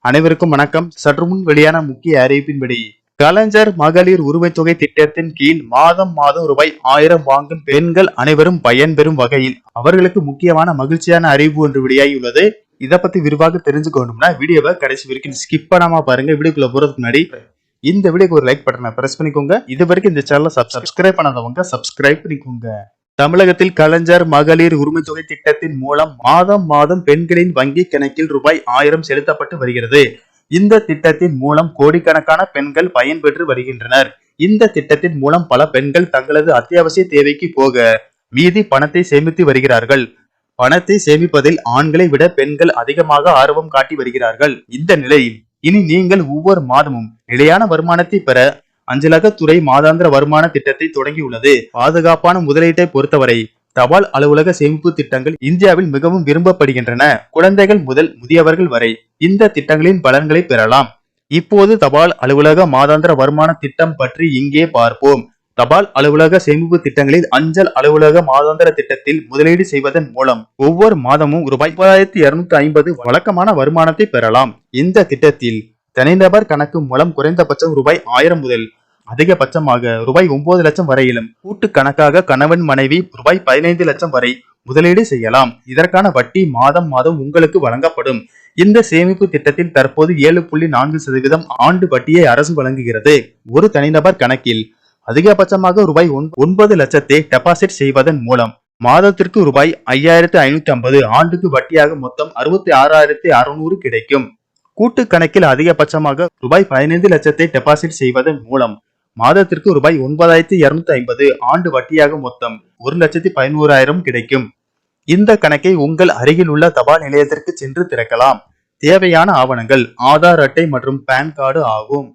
அனைவருக்கும் வணக்கம். சற்று முன் வெளியான முக்கிய அறிவிப்பின்படி கலைஞர் மகளிர் உரிமை தொகை திட்டத்தின் கீழ் மாதம் ரூபாய் 1000 வாங்கும் பெண்கள் அனைவரும் பயன்பெறும் வகையில் அவர்களுக்கு முக்கியமான மகிழ்ச்சியான அறிவிப்பு ஒன்று வெளியாகியுள்ளது. இதை பத்தி விரிவாக தெரிஞ்சுக்கணும்னா வீடியோவை கடைசி வரைக்கும் ஸ்கிப் பண்ணாம பாருங்க. வீடியோக்குள்ள போறதுக்கு முன்னாடி இந்த வீடியோக்கு ஒரு லைக் பட்டனை பிரஸ் பண்ணிக்கோங்க. இது வரைக்கும் இந்த சேனலை சப்ஸ்கிரைப் பண்ணாதவங்க சப்ஸ்கிரைப் பண்ணிக்கோங்க. தமிழகத்தில் கலைஞர் மகளிர் உரிமை தொகை திட்டத்தின் மூலம் மாதம் பெண்களின் வங்கி கணக்கில் ரூபாய் 1000 செலுத்தப்பட்டு வருகிறது. இந்த திட்டத்தின் மூலம் கோடிக்கணக்கான பெண்கள் பயன்பெற்று வருகின்றனர். இந்த திட்டத்தின் மூலம் பல பெண்கள் தங்களது அத்தியாவசிய தேவைக்கு போக மீதி பணத்தை சேமித்து வருகிறார்கள். பணத்தை சேமிப்பதில் ஆண்களை விட பெண்கள் அதிகமாக ஆர்வம் காட்டி வருகிறார்கள். இந்த நிலையில் இனி நீங்கள் ஒவ்வொரு மாதமும் நிலையான வருமானத்தை பெற அஞ்சலகத்துறை மாதாந்திர வருமான திட்டத்தை தொடங்கியுள்ளது. பாதுகாப்பான முதலீட்டை பொறுத்தவரை தபால் அலுவலக சேமிப்பு திட்டங்கள் இந்தியாவில் மிகவும் விரும்பப்படுகின்றன. குழந்தைகள் முதல் முதியவர்கள் வரை இந்த திட்டங்களின் பலன்களை பெறலாம். இப்போது தபால் அலுவலக மாதாந்திர வருமான திட்டம் பற்றி இங்கே பார்ப்போம். தபால் அலுவலக சேமிப்பு திட்டங்களில் அஞ்சல் அலுவலக மாதாந்திர திட்டத்தில் முதலீடு செய்வதன் மூலம் ஒவ்வொரு மாதமும் ரூபாய் 3250 வழக்கமான வருமானத்தை பெறலாம். இந்த திட்டத்தில் தனிநபர் கணக்கு மூலம் குறைந்தபட்சம் ரூபாய் 1000 முதல் அதிகபட்சமாக ரூபாய் 9 லட்சம் வரையிலும், கூட்டு கணக்காக கணவன் மனைவி ரூபாய் 15 லட்சம் வரை முதலீடு செய்யலாம். இதற்கான வட்டி மாதம் உங்களுக்கு வழங்கப்படும். இந்த சேமிப்பு திட்டத்தில் தற்போது 7.4% ஆண்டு வட்டியை அரசு வழங்குகிறது. ஒரு தனிநபர் கணக்கில் அதிகபட்சமாக ரூபாய் 9 லட்சத்தை டெபாசிட் செய்வதன் மூலம் மாதத்திற்கு ரூபாய் 5550, ஆண்டுக்கு வட்டியாக மொத்தம் 66,600 கிடைக்கும். கூட்டு கணக்கில் அதிகபட்சமாக ரூபாய் 15 லட்சத்தை டெபாசிட் செய்வதன் மூலம் மாதத்திற்கு ரூபாய் 9250, ஆண்டு வட்டியாக மொத்தம் 1,11,000 கிடைக்கும். இந்த கணக்கை உங்கள் அருகில் உள்ள தபால் நிலையத்திற்கு சென்று திறக்கலாம். தேவையான ஆவணங்கள் ஆதார் அட்டை மற்றும் பான் கார்டு ஆகும்.